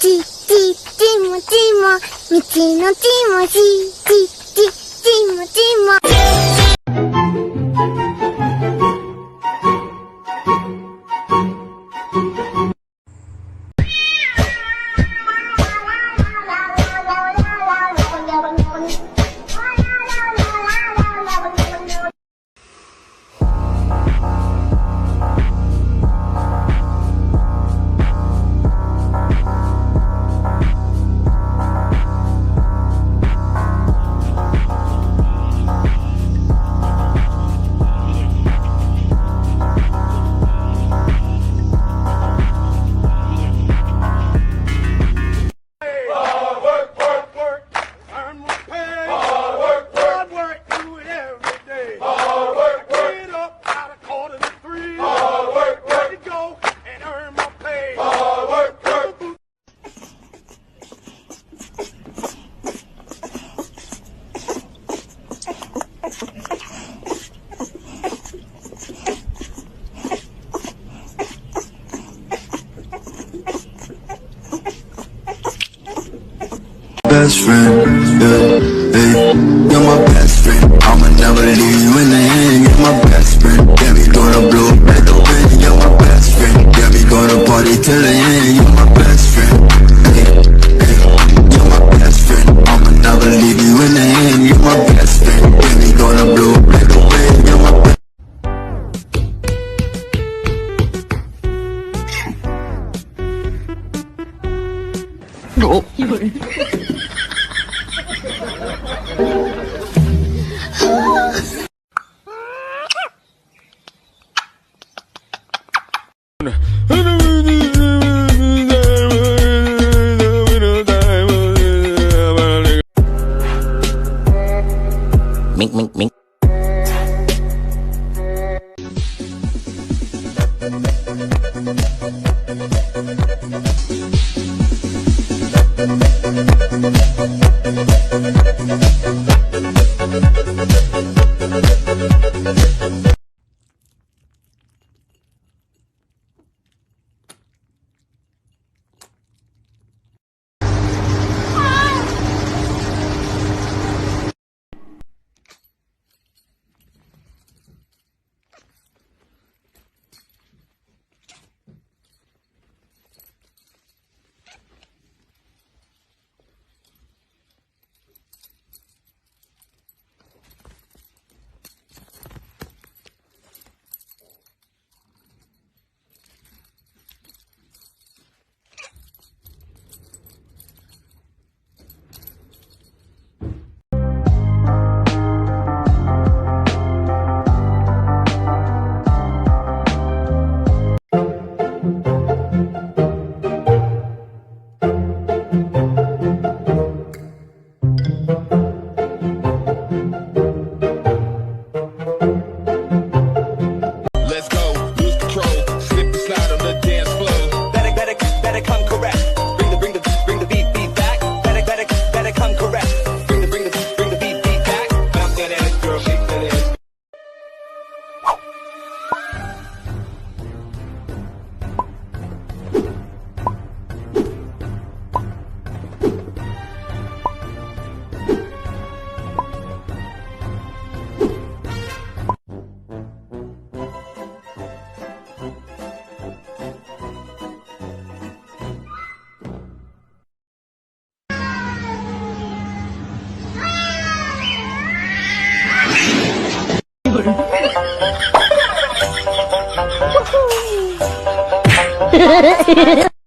ちもちも、みちのちもちもちも。Best friend, yeah, hey, you're my best friend. I'ma never leave you in the end. You're my best friend. Yeah, we gonna blow like the wind. You're my best friend. Yeah, we gonna party till the end. You're my best friend. Hey, hey, you're my best friend. I'ma never leave you in the end. You're my best friend. Yeah, we gonna blow like the wind. You're my best Mink, mink, mink.